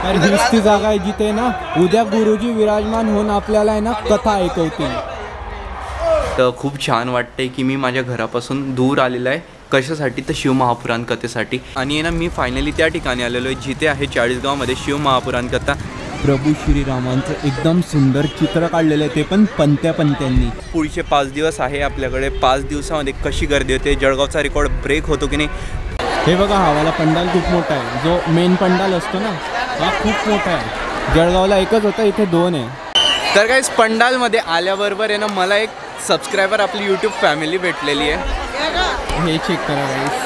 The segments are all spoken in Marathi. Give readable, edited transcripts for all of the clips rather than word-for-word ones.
तर हीच ती जागा आहे जिथे ना उद्या गुरुजी विराजमान होऊन आपल्याला आहे ना कथा ऐकवतील. तर खूप छान वाटतंय की मी माझ्या घरापासून दूर आलेला आहे. कशासाठी? तर शिवमहापुराण कथेसाठी. आणि आहे ना मी फायनली त्या ठिकाणी आलेलो आहे जिथे आहे चाळीसगावमध्ये शिवमहापुराण कथा. प्रभू श्रीरामांचं एकदम सुंदर चित्र काढलेलं आहे, ते पण पंत्यांनी. पुढचे 5 दिवस आहे आपल्याकडे. 5 दिवसामध्ये कशी गर्दी होते, जळगावचा रेकॉर्ड ब्रेक होतो की नाही. हे बघा, हा वाला पंडाल खूप मोठा आहे. जो मेन पंडाल असतो ना हा खूप मोठा आहे. जळगावला एकच होता, इथे 2 आहे. तर गाईस पंडालमध्ये आल्याबरोबर आहे ना मला एक सबस्क्रायबर आपली यूट्यूब फॅमिली भेटलेली आहे. हे चेक करा गाईस.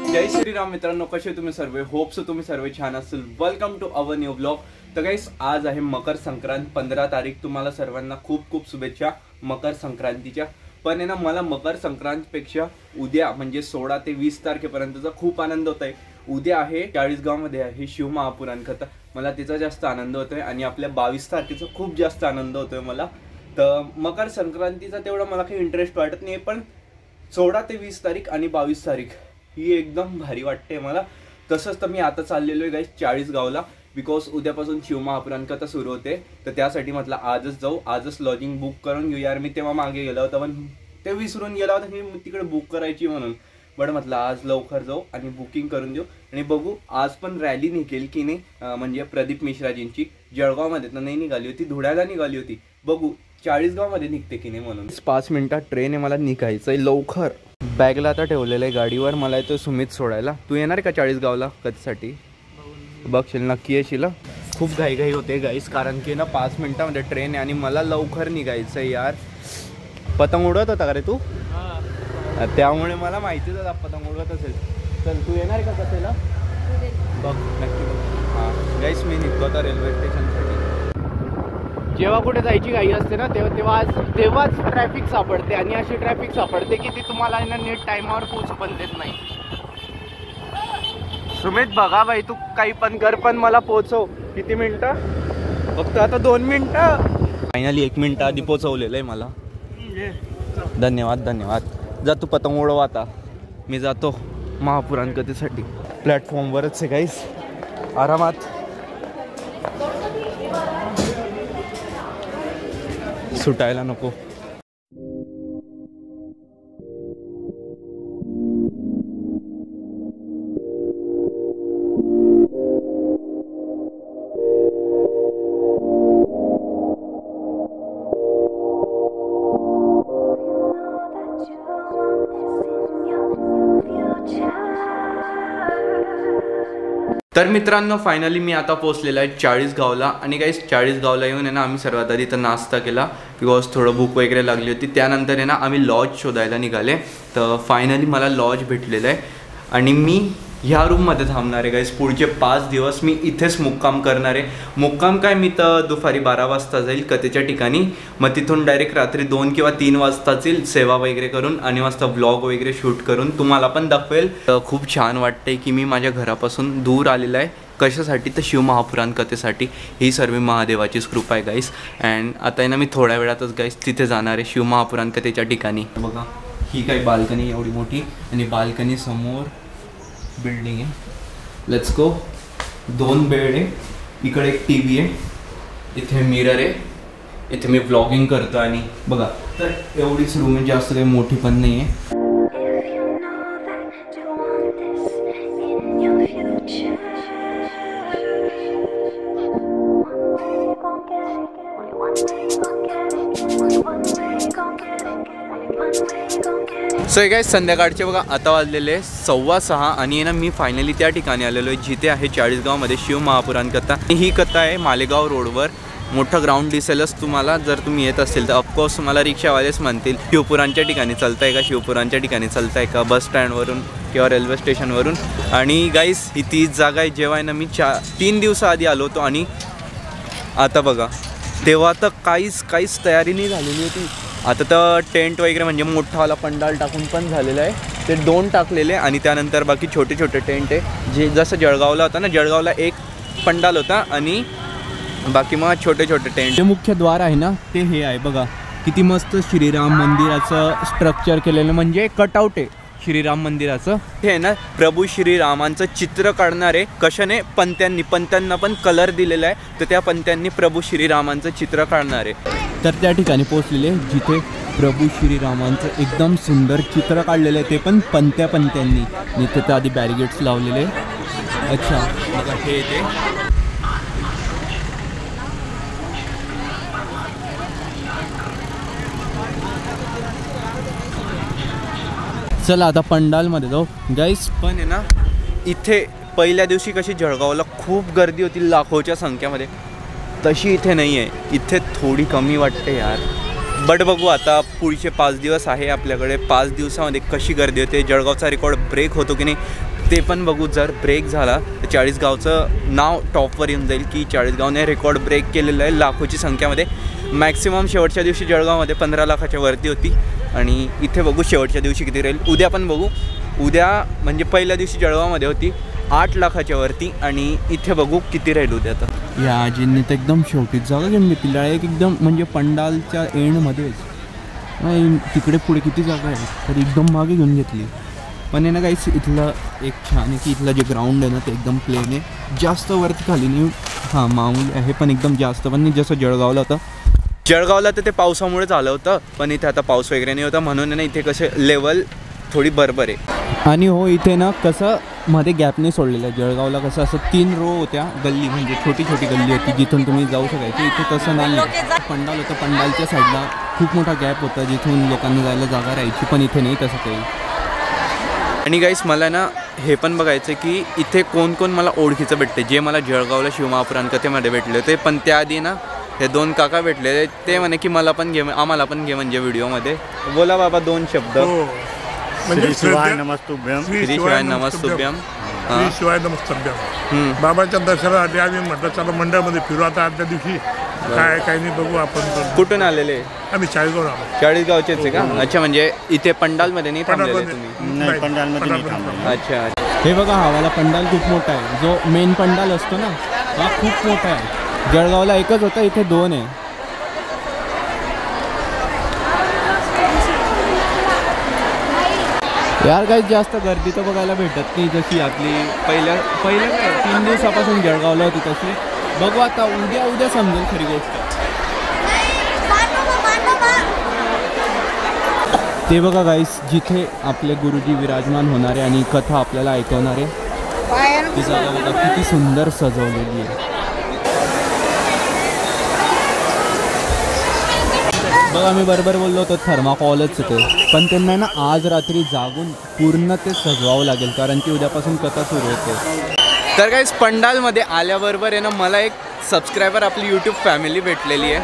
जय श्रीराम मित्रांनो, कसे तुम्ही सर्व? होप्स तुम्ही सर्व छान असेल. Welcome to our new blog. तर गाईस आज आहे मकर संक्रांत, 15 तारीख. तुम्हाला सर्वांना खूप खूप शुभेच्छा मकर संक्रांतीच्या. पण आहे ना मला मकर संक्रांतपेक्षा उद्या म्हणजे 16 ते 20 तारखेपर्यंतचा खूप आनंद होत आहे. उद्या आहे चाळीसगावमध्ये आहे शिवमहापुराण कथा. मला तिचा जास्त आनंद होतोय आणि आपल्या 22 तारखेचा खूप जास्त आनंद होतोय मला. तर मकर संक्रांतीचा तेवढा मला काही इंटरेस्ट वाटत नाही, पण 16 ते 20 तारीख आणि 22 तारीख ही एकदम भारी वाटते मला. तसंच तर मी आता चाललेलो आहे गाईस चाळीसगावला, बिकॉज उद्यापासून शिवमहापुराण कथा सुरू होते. तर त्यासाठी म्हटलं आजच जाऊ, आजच लॉजिंग बुक करून घेऊ. यार मी तेव्हा मागे गेला होता पण ते विसरून गेला होता की मी तिकडे बुक करायची म्हणून. बट म्हटलं आज लवकर जाऊ आणि बुकिंग करून देऊ आणि बघू. आज पण रॅली निघेल की नाही, म्हणजे प्रदीप मिश्राजींची जळगावमध्ये तर नाही निघाली होती, धुळ्याला निघाली होती. बघू चाळीसगावमध्ये निघते की नाही म्हणून. 5 मिनिटात ट्रेन आहे, मला निघायचं आहे लवकर. बॅगला आता ठेवलेलं आहे गाडीवर. मला येतो सुमित सोडायला. तू येणार का चाळीसगावला कधीसाठी? बघशील नक्की येशील. खूप घाई होते गाईस, कारण की ना 5 मिनिटामध्ये ट्रेन आहे आणि मला लवकर निघायचं आहे यार. पतंग उडवत होता का रे तू? त्यामुळे मला माहितीच होता पतंग उडवत असेल. चल तू येणार का कथेला? बघ नक्की बघ. हां गाईस मी निघतो आता रेल्वे स्टेशनसाठी. जेव्हा कुठे जायची घाई असते ना तेव्हाच ट्रॅफिक सापडते आणि अशी ट्रॅफिक सापडते की ती तुम्हाला ना नीट टायमावर पोहोचू पण देत नाही. सुमित बघा भाई, तू काही पण कर पण मला पोहोचव. किती मिनिटं? फक्त आता 2 मिनिटं. फायनली 1 मिनिट आधी पोहोचवलेलं आहे मला. धन्यवाद. जा तू पतंग उडव आता. मी जातो महापुराण कथेसाठी. प्लॅटफॉर्मवरच आहे गाईस, आरामात. सुटायला नको. तर मित्रांनो फायनली मी आता पोहोचलेला आहे चाळीसगावला. आणि गाईस चाळीसगावला येऊन आहे ना आम्ही सर्वात आधी तर नाश्ता केला, बिकॉज थोडं भूक वगैरे लागली होती. त्यानंतर आहे ना आम्ही लॉज शोधायला निघाले. तर फायनली मला लॉज भेटलेलं आहे आणि मी ह्या रूममध्ये थांबणार आहे गाईस. पुढचे 5 दिवस मी इथेच मुक्काम करणार आहे. मुक्काम काय, मी तर दुपारी 12 वाजता जाईल कथेच्या ठिकाणी. मग तिथून डायरेक्ट रात्री 2 किंवा 3 वाजताच येईल सेवा वगैरे करून आणि वाजता व्लॉग वगैरे शूट करून तुम्हाला पण दाखवेल. तर खूप छान वाटतंय की मी माझ्या घरापासून दूर आलेला आहे. कशासाठी? तर शिवमहापुराण कथेसाठी. ही सर्व महादेवाचीच कृपा आहे गाईस. अँड आता आहे ना मी थोड्या वेळातच गाईस तिथे जाणार आहे शिवमहापुराण कथेच्या ठिकाणी. बघा ही काही बाल्कनी एवढी मोठी आणि बाल्कनी समोर बिल्डिंग आहे. Let's go. 2 बेड आहे, इकडे एक TV आहे, इथे मिरर आहे, इथे मी व्लॉगिंग करतो. आणि बघा तर एवढीच रूम आहे, जास्त काही मोठी पण नाही आहे. सो गाईस संध्याकाळचे बघा आता वाजलेले 6:15 आणि ना मी फायनली त्या ठिकाणी आलेलो आहे जिथे आहे चाळीसगावमध्ये शिवमहापुराण कथा. ही कथा आहे मालेगाव रोडवर. मोठं ग्राउंड दिसेलच तुम्हाला जर तुम्ही येत असेल तर. ऑफकोर्स मला रिक्षावालेच म्हणतील शिवपुराणच्या ठिकाणी चालताय का, शिवपुराणच्या ठिकाणी चालताय का, बस स्टँडवरून किंवा रेल्वे स्टेशनवरून. आणि गाईस ही तीच जागा आहे जेव्हा ना मी 3 दिवसाआधी आलो होतो. आणि आता बघा तेव्हा तर काहीच तयारी नाही झालेली होती. आता तर टेंट वगैरे म्हणजे मोठावाला पंडाल टाकून पण झालेला आहे. ते 2 टाकलेले आणि त्यानंतर बाकी छोटे छोटे टेंट आहे जे जसं जळगावला होता ना, जळगावला एक पंडाल होता आणि बाकी मग छोटे छोटे टेंट. जे मुख्य द्वार आहे ना ते हे आहे बघा, किती मस्त श्रीराम मंदिराचं स्ट्रक्चर केलेलं, म्हणजे कटआउट आहे श्रीराम मंदिराचं. हे आहे ना प्रभू श्रीरामांचं चित्र काढणारे कशाने, पंत्यांना पण कलर दिलेला आहे, तर त्या पंत्यांनी प्रभू श्रीरामांचं चित्र काढणारे. तर त्या ठिकाणी पोहोचलेले जिथे प्रभू श्रीरामांचं एकदम सुंदर चित्र काढलेलं आहे, ते पण पंत्यांनी. आणि तिथे आधी बॅरिगेट्स लावलेले. अच्छा बघा हे ते चला आता पंडालमध्ये जाऊ गाईस. पण आहे ना इथे पहिल्या दिवशी कशी जळगावला खूप गर्दी होती लाखोच्या संख्येमध्ये, तशी इथे नाही आहे. इथे थोडी कमी वाटते यार. बट बघू आता पुढचे 5 दिवस आहे आपल्याकडे. 5 दिवसामध्ये कशी गर्दी होते, जळगावचा रेकॉर्ड ब्रेक होतो की नाही ते पण बघू. जर ब्रेक झाला तर 40 गावचं नाव टॉपवर येऊन जाईल की 40 गावने रेकॉर्ड ब्रेक केलेलं आहे लाखोची संख्यामध्ये. मॅक्सिमम शेवटच्या दिवशी जळगावमध्ये 15 लाखाच्या वरती होती आणि इथे बघू शेवटच्या दिवशी किती राहील. उद्या पण बघू. उद्या म्हणजे पहिल्या दिवशी जळगावमध्ये होती 8 लाखाच्या वरती आणि इथे बघू किती राहील उद्या. तर या आजींनी तर एकदम शेवटीच जागा घेऊन घेतली डायरेक्ट एकदम, म्हणजे पंडालच्या एंडमध्येच. तिकडे पुढे किती जागा आहे तर एकदम मागे घेऊन घेतली. पण आहे ना काहीच इथलं एक छान आहे की इथलं जे ग्राउंड आहे ना ते एकदम प्लेन आहे, जास्त वरती खाली नाही. हां मामूली आहे पण एकदम जास्त पण नाही जसं जळगावला होतं. जळगावला तर ते पावसामुळेच आलं होतं, पण इथे आता पाऊस वगैरे नाही होता म्हणून ना इथे कसे लेवल थोडी बरोबर आहे. आणि हो इथे ना कसं मध्ये गॅप नाही सोडलेलं आहे. जळगावला कसं असं 3 रो होत्या गल्ली, म्हणजे छोटी छोटी गल्ली होती जिथून तुम्ही जाऊ शकायची. इथे तसं नाही आहे. पंडाल होतं, पंडालच्या साईडला खूप मोठा गॅप होता जिथून लोकांना जायला जागा राहायची, पण इथे नाही तसं काही. आणि गाईस मला ना हे पण बघायचं की इथे कोण कोण मला ओळखीचं भेटते, जे मला जळगावला शिवमहापुराण कथेमध्ये भेटले होते. पण त्याआधी ना हे 2 काका भेटले, ते म्हणे की मला पण घे, आम्हाला पण घे म्हणजे व्हिडिओमध्ये. बोला बाबा 2 शब्द. श्री शिवाय नमस्तुभ्यम. श्री शिवाय नमस्तुभ्यम. श्री शिवाय नमस्तुभ्यम. बाबाच्या दर्शनासाठी आम्ही म्हटलं चला मंडळामध्ये फिरू आता आदल्या दिवशी. काय काही नाही बघू आपण. कुठून आलेले? आम्ही 40 गाव आलो. 40 गावचेच आहे का? अच्छा म्हणजे इथे पंडालमध्ये नाही थांबलेले तुम्ही? नाही पंडालमध्ये नाही थांबलो. अच्छा. हे बघा हा वाला पंडाल खूप मोठा आहे, जो मेन पंडाल असतो ना हा खूप मोठा आहे. जळगावला एकच होता, इथे 2 आहे. यार काही जास्त गर्दी तर बघायला भेटत नाही जशी आपली पहिल्या काय 3 दिवसापासून जळगावला होती तशी. बघू आता उद्या समजेल खरी गोष्ट. ते बघा गाईस जिथे आपले गुरुजी विराजमान होणारे आणि कथा आपल्याला ऐकवणारे, ती जागा बघा किती सुंदर सजवलेली आहे. बघा मी बरोबर बोललो होतो थर्माकॉलच होते, पण त्यांना ना आज रात्री जागून पूर्ण ते सजवावं लागेल कारण की उद्यापासून कथा सुरू होते. तर गाईस पंडालमध्ये आल्याबरोबर आहे ना मला एक सबस्क्रायबर आपली यूट्यूब फॅमिली भेटलेली आहे.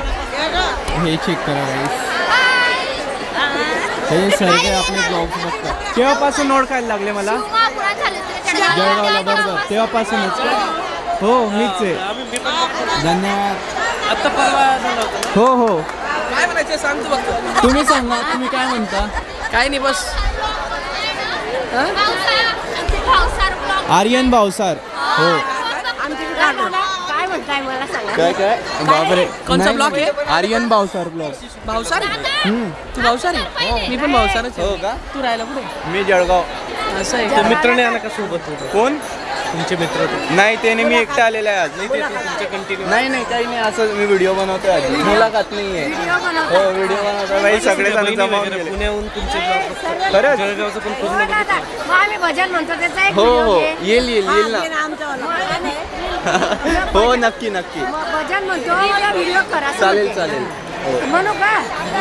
हे चेक करा गाईस, हे सगळे आपले ब्लॉग्स बघतात. तेव्हापासून ओळखायला लागले मला जळगावला. बरोबर तेव्हापासूनच. हो मीच आहे. धन्यवाद. आता परवा. हो हो काय म्हणायचं सांग तू बघतो. तुम्ही सांगा, तुम्ही काय म्हणता? काय नाही बस. आर्यन भावसार. हो काय म्हणताय मला सांगा. काय बापरे कोणचा ब्लॉग आहे? आर्यन भावसार ब्लॉग. भावसार तू भावसार आहे? मी पण भावसारच आहे. हो का? तू राहिला कुठे? मी जळगाव. असं आहे का? मित्र नाही आला का सोबत? कोण तुमचे मित्र होते? नाही त्याने मी एकटा आलेला आहे आज. तुमचे कंटिन्यू. नाही काही नाही, असं मी व्हिडिओ बनवतोय आज. मुलाखत नाही आहे. हो व्हिडिओ बनवतोय बाई. सगळे जण जमा होऊन गेले. पुण्याहून तुमचे ब्लॉग खरंच? जळगावचं पण पूर्ण बघितलं. आम्ही भजन म्हणतो त्याचा एक हो हो व्हिडिओ घे. येईल ना. हो नक्की भजन म्हणतो व्हिडिओ करा. चालेल. म्हणू का?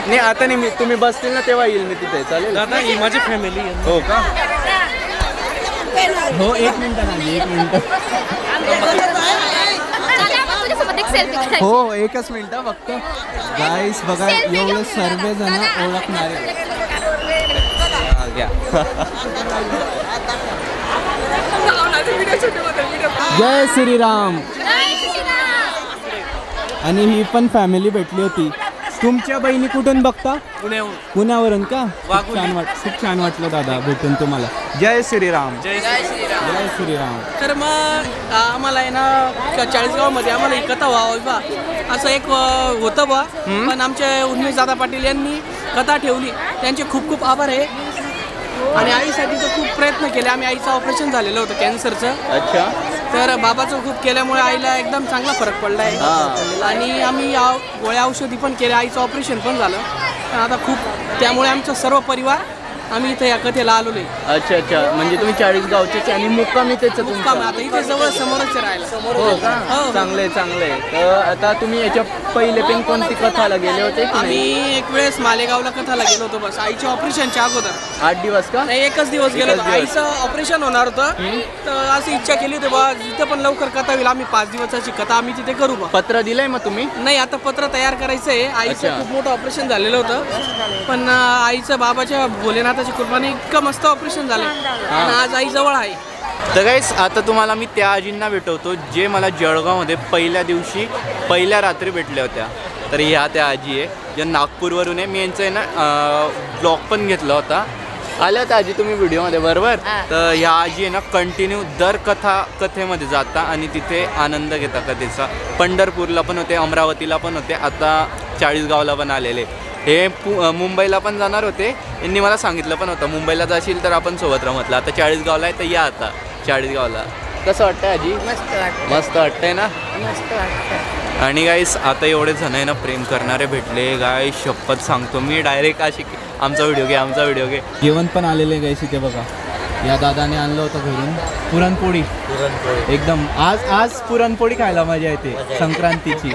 नाही आता नाही, मी तुम्ही बसतील ना तेव्हा येईल मी तिथे. चालेल. दादा ही माझी फॅमिली आहे. हो का? हो 1 मिनिट ना. 1 मिनिट. हो 1च मिनिट फक्त. गाईस बघा एवढे सर्वजण ओळखणारे. जय श्रीराम. आणि ही पण फॅमिली भेटली होती. तुमच्या बहिणी कुठून बघता? पुण्याहून. पुण्यावरून का? वाघोली. खूप छान वाटलं दादा भेटून तुम्हाला. जय श्रीराम. जय श्रीराम. जय श्रीराम. तर मग आम्हाला आहे ना चाळीसगावमध्ये आम्हाला ही कथा व्हावी बा असं एक होतं बा, पण आमच्या उन्मेष दादा पाटील यांनी कथा ठेवली, त्यांचे खूप खूप आभार आहे. आणि आईसाठी तर खूप प्रयत्न केले आम्ही. आईचं ऑपरेशन झालेलं होतं कॅन्सरचं. अच्छा. तर बाबाचं खूप केल्यामुळे आईला एकदम चांगला फरक पडला आहे. आणि आम्ही गोळ्या औषधी पण केल्या, आईचं ऑपरेशन पण झालं. आता खूप त्यामुळे आमचा सर्व परिवार आम्ही इथे या कथेला आलो नाही. अच्छा अच्छा, म्हणजे तुम्ही 40 गावचे आणि मुक्कामी त्याचं मुक्काम आता इथे जवळ समोरच राहिला. हो का? चांगले चांगले. तर आता तुम्ही याच्या पहिले पण कोणती कथाला गेले होते की आम्ही नाही? एक वेळेस मालेगावला कथाला गेलो होतो बस, आईच्या ऑपरेशनच्या अगोदर. 8 दिवस का? नाही, एकच दिवस गेलो होतो. आईचं ऑपरेशन होणार होतं, तर अशी इच्छा केली होती बा जिथं पण लवकर कथा होईल आम्ही 5 दिवसाची कथा आम्ही तिथे करू बा. पत्र दिलंय मग तुम्ही? नाही, आता पत्र तयार करायचं आहे. आईचं खूप मोठं ऑपरेशन झालेलं होतं, पण आईचं बाबाच्या भोलेनाथाच्या कृपाने इतकं मस्त ऑपरेशन झालं आणि आज आई जवळ आहे. तर गाईस आता तुम्हाला मी त्या आजींना भेटवतो जे मला जळगावमध्ये पहिल्या दिवशी पहिल्या रात्री भेटल्या होत्या. तर ह्या त्या आजी आहे ज्या नागपूरवरून आहे. मी यांचं आहे ना ब्लॉग पण घेतला होता. आल्या होत्या आजी तुम्ही व्हिडिओमध्ये बरोबर. तर ह्या आजी आहे ना कंटिन्यू दर कथेमध्ये जाता आणि तिथे आनंद घेता कथेचा. पंढरपूरला पण होते, अमरावतीला पण होते, आता 40 गावला पण आलेले. हे मुंबईला पण जाणार होते. यांनी मला सांगितलं पण होतं मुंबईला जाशील तर आपण सोबत राहू. म्हटलं आता 40 गावला आहे तर या आता 40 गावला. कसं वाटतंय आजी? मस्त वाटतंय ना? मस्त वाटतं. आणि गाईस आता एवढे जण आहे ना प्रेम करणारे भेटले. गाईस शपथ सांगतो मी डायरेक्ट अशी आमचा व्हिडिओ घे. जेवण पण आलेलं आहे गाईस इथे बघा. या दादाने आणलं होतं घरून पुरणपोळी. एकदम आज पुरणपोळी खायला मजा येते संक्रांतीची.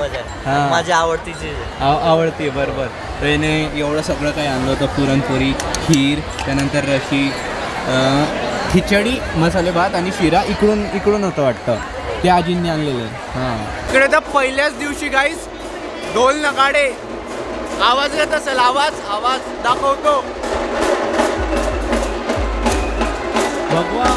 हां, माझी आवडतीची आवडते बरोबर. तर याने एवढं सगळं काही आणलं होतं. पुरणपोळी, खीर, त्यानंतर रशी, खिचडी, मसाले भात आणि शिरा इकडून होतं वाटतं. ते आजींनी आणलेलं आहे. हां, इकडे तर पहिल्याच दिवशी गाईस ढोल नगाडे आवाज येत असेल. आवाज दाखवतो भगवा.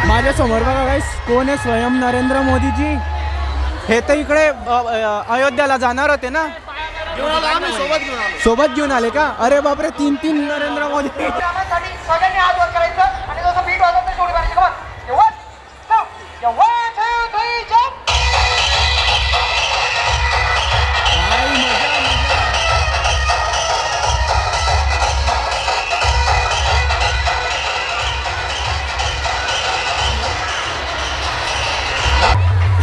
माझ्या समोर बघा गाईस कोण आहे? स्वयं नरेंद्र मोदीजी. हे तर इकडे अयोध्याला जाणार होते ना, सोबत घेऊन आले का? अरे बापरे, 3 नरेंद्र मोदी.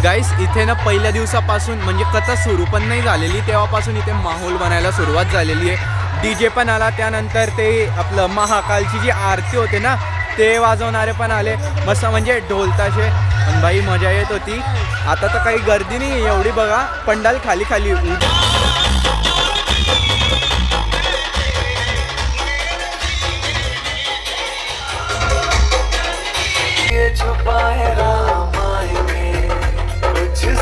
गाईस इथे ना पहिल्या दिवसापासून म्हणजे कथा सुरू पण नाही झालेली तेव्हापासून इथे माहोल बनायला सुरुवात झालेली आहे. DJ पण आला, त्यानंतर ते आपलं महाकालची जी आरती होते ना ते वाजवणारे पण आले. मस्त म्हणजे ढोल ताशे पण बाई मजा येत होती. आता तर काही गर्दी नाही एवढी बघा, पंडाल खाली खाली.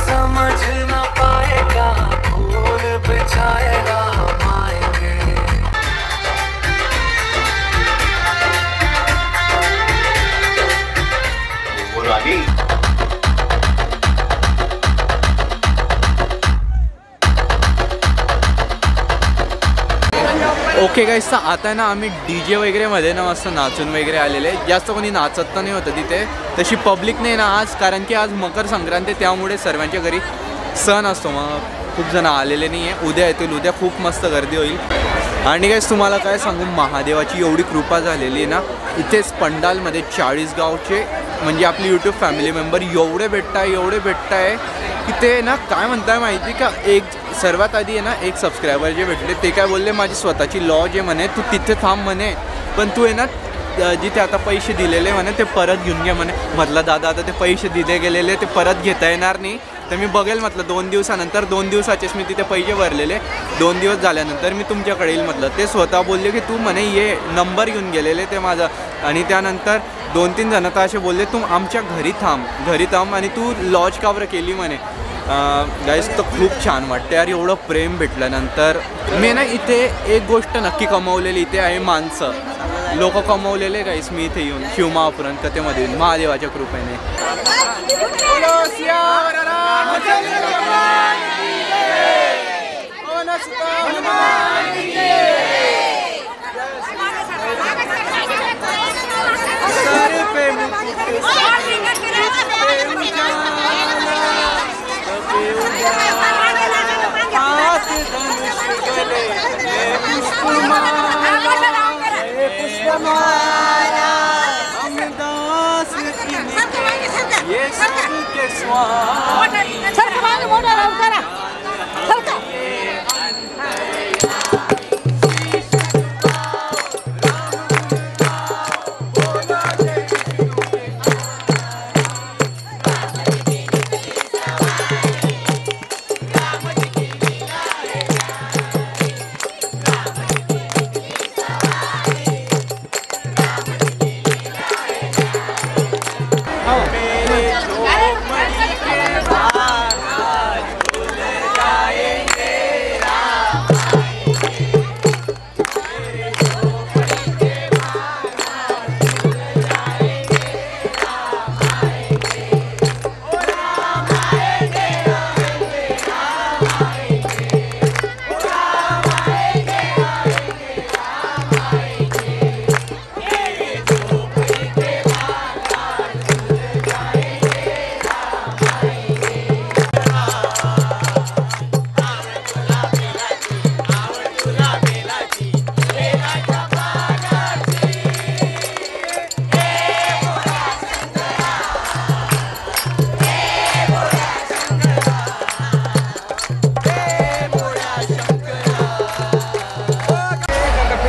समझ न पाएगा फूल बिछाएगा मायके. ओके गाईस, तर आता ना आम्ही DJ वगैरे मध्ये ना मस्त नाचून वगैरे आलेले. जास्त कोणी नाचत तर नाही होतं तिथे, तशी पब्लिक नाही ना आज, कारण की आज मकर संक्रांती त्यामुळे सर्वांच्या घरी सण असतो. मग खूप जण आलेले नाही आहे. उद्या येतील, उद्या खूप मस्त गर्दी होईल. आणि गाईस तुम्हाला काय सांगू, महादेवाची एवढी कृपा झालेली आहे ना, इथेच पंडालमध्ये 40 गावचे म्हणजे आपली यूट्यूब फॅमिली मेंबर एवढे भेटताय की ते ना काय म्हणताय माहिती का, एक सर्वात आधी आहे ना एक सबस्क्रायबर जे भेटले ते काय बोलले, माझी स्वतःची लॉज आहे म्हणे, तू तिथे थांब म्हणे, पण तू आहे ना जिथे आता पैसे दिलेले म्हणे ते परत घेऊन घ्या म्हणे. म्हटलं दादा आता ते पैसे दिले गेलेले ते परत घेता येणार नाही, तर मी बघेल म्हटलं 2 दिवसानंतर. 2 दिवसाचेच मी तिथे पैसे भरलेले, 2 दिवस झाल्यानंतर मी तुमच्याकडे येईल म्हटलं. ते स्वतः बोलले की तू म्हणे ये, नंबर घेऊन गेलेले ते माझा. आणि त्यानंतर 2-3 जण तर असे बोलले तू आमच्या घरी थांब आणि तू लॉज कावर केली म्हणे. गाईस तर खूप छान वाटते यार, एवढं प्रेम भेटल्यानंतर. मी ना इथे एक गोष्ट नक्की कमावलेली इथे आहे, माणसं लोक कमावलेले गाईस मी इथे येऊन शिवमहापुराण कथेमध्ये महादेवाच्या कृपेने.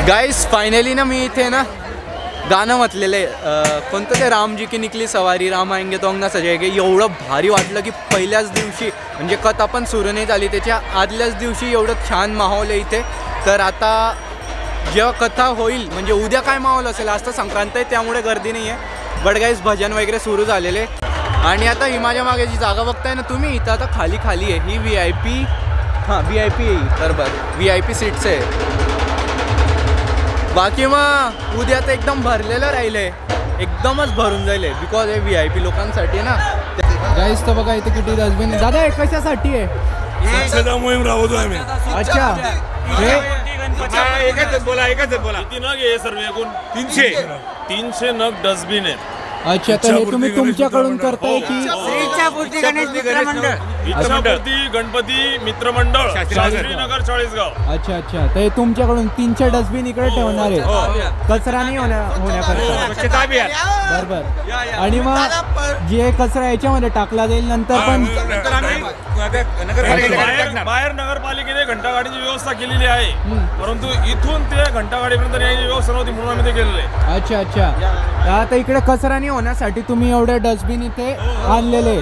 गाइस फायनली ना मी इथे ना गाणं म्हटलेलं आहे, कोणतं ते रामजी की निकली सवारी राम आएंगे तो अंगना सजाएंगे. एवढं भारी वाटलं की पहिल्याच दिवशी म्हणजे कथा पण सुरू नाही झाली त्याच्या आदल्याच दिवशी एवढं छान माहोल आहे इथे. तर आता जेव्हा कथा होईल म्हणजे उद्या काय माहोल असेल, आज तर संक्रांत आहे त्यामुळे गर्दी नाही आहे, बट गाईस भजन वगैरे सुरू झालेले. आणि आता ही माझ्या मागे जी जागा बघताय ना तुम्ही, इथं आता खाली आहे ही VIP, हां VIP आहे तर बरं VIP सीट्स आहे. बाकी मग उद्या तर एकदम भरलेलं राहिलं आहे, एकदमच भरून जाईल बिकॉज हे VIP लोकांसाठी ना. गाईस तर बघा इथे किती डस्टबिन. दादा हे कशासाठी आहे? मोहीम राबवतो आम्ही. अच्छा हे एकच बोला किती नग आहे सर्व एकूण 300 नग डस्टबिन आहेत. अच्छा तर हे तुम्ही तुमच्याकडून करताय की इच्छापूर्ती गणपती मित्रमंडळ श्रीनगर 40 गाव. अच्छा तर हे तुमच्याकडून 300 डस्टबिन इकडे ठेवणार आहे, कचरा नाही होण्याकरता. बरोबर. आणि मग जे कचरा याच्यामध्ये टाकला जाईल नंतर पण बाहेर नगरपालिकेने घंटागाडीची व्यवस्था केलेली आहे, परंतु इथून ते घंटागाडीपर्यंत यायची व्यवस्था नव्हती म्हणून आम्ही ते केलेलं आहे. अच्छा आता इकडे कचरा नाही होण्यासाठी तुम्ही एवढे डस्टबिन इथे आणलेले,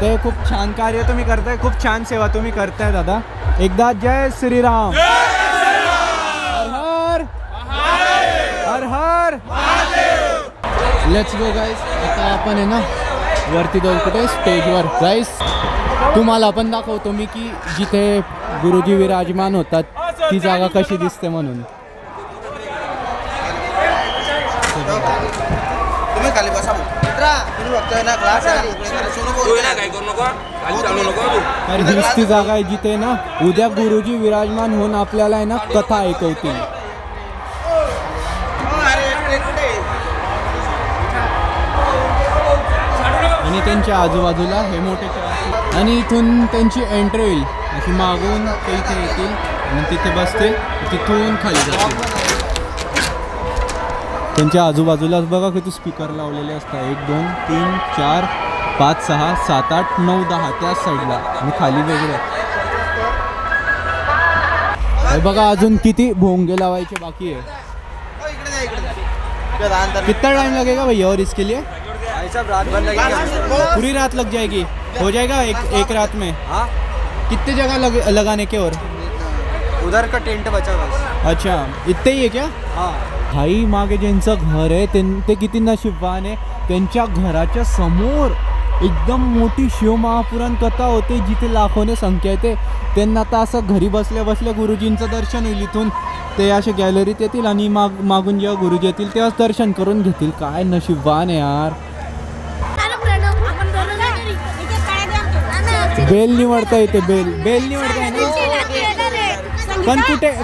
ते खूप छान कार्य तुम्ही करताय, खूप छान सेवा तुम्ही करताय दादा. एकदा जय श्रीराम. हर हर लेट्स गो गाईस. आता आपण आहे ना वरती जाऊ, कुठे स्टेजवर. गाईस तुम्हाला आपण दाखवतो मी की जिथे गुरुजी विराजमान होतात ती जागा कशी दिसते म्हणून. तर हीच ती जागा आहे जिथे ना उद्या गुरुजी विराजमान होऊन आपल्याला आहे ना कथा ऐकवतील. आणि त्यांच्या आजूबाजूला हे मोठे आणि इथून त्यांची एंट्री होईल अशी मागून ते इथे येतील आणि तिथे बसतील तिथून खाली जातील. त्यांच्या आजूबाजूला बघा किती स्पीकर लावलेले असतात 1 2 3 4 5 6 7 8 9 10 त्याच साईडला आणि खाली वेगळे. हे बघा अजून किती भोंगे लावायचे बाकी है. कितना टाइम लगेगा भैया और इसके लिए? रात भर लगेगी, पूरी रात लग जाएगी. हो जाएगा एक रात में? हाँ कितने जगह लगाने के और? उधर का टेंट बचा बस. अच्छा इतने ही है क्या? हाँ भाई मागे ज्यांचं घर आहे ते किती नशीबवान आहे. त्यांच्या घराच्या समोर एकदम मोठी शिवमहापुराण कथा होते जिथे लाखोने संख्या येते. त्यांना आता असं घरी बसल्या बसल्या गुरुजींचं दर्शन होईल. इथून ते असे गॅलरीत येतील आणि मागून जेव्हा गुरुजी येतील तेव्हाच दर्शन करून घेतील. काय नशीबवान आहे यार. बेल निवडता येते. बेल निवडता आहे ना. पण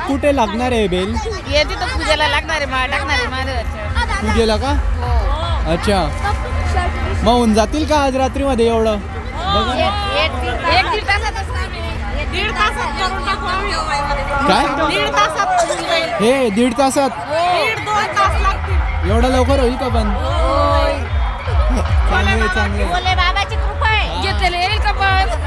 कुठे लागणार आहे बेल? येते तर पूजेला लागणार आहे, माळ टाकणार आहे महादेवाच्या. पूजेला का? अच्छा मग होऊन जातील का आज रात्रीमध्ये एवढं? बघा एक दीड तासातच दीड तासात करून टाकू आम्ही. काय दीड तासात हे 1.5 तासात? 1-2 तास लागतील. एवढं लवकर होईल का? पण चांगले बोले बाबाची कृपा आहे. घेतलेले येईल का पण?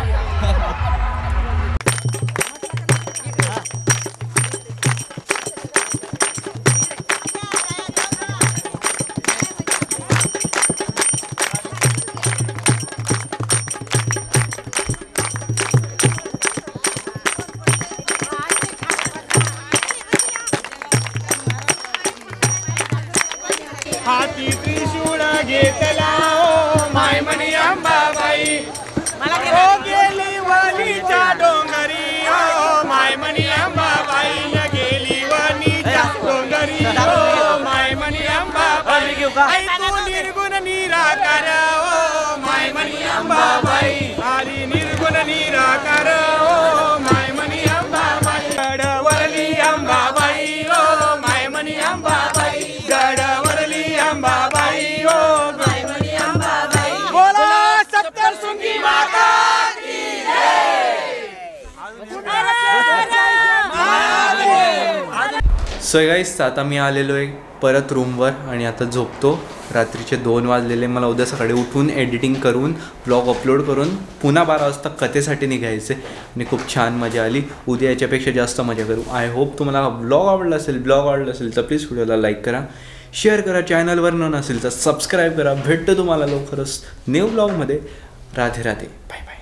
हाती त्रिशूळ घेतला ओ माय मणी अंबाबाई. ओ गेली वणीच्या डोंगरी ओ माय मणी अंबाबाई. गेली वणीच्या डोंगरी ओ माय मणी अंबाबाई. आई तू निर्गुण निराकार ओ माय मणी अंबाबाई. आली निर्गुण निराकार ओ माय मणी अंबाबाई. गडवरली अंबाबाई ओ माय मणी अंबाबाई. गडवरली अंबाबाई ओ माय मणी अंबाबाई. बोला सप्तशृंगी माता की सो गाईस आता मी आलेलो आहे परत रूमवर आणि आता झोपतो. रात्रीचे 2 वाजलेले. मला उद्या सकाळी उठून एडिटिंग करून ब्लॉग अपलोड करून पुन्हा 12 वाजता कथेसाठी निघायचे आणि खूप छान मजा आली. उद्या याच्यापेक्षा जास्त मजा करू. आय होप तुम्हाला हा ब्लॉग आवडला असेल तर प्लीज व्हिडिओला लाईक करा, शेअर करा, चॅनलवर नसेल तर सबस्क्राईब करा. भेटतो तुम्हाला लवकरच न्यू ब्लॉगमध्ये. राधे राधे. Bye bye.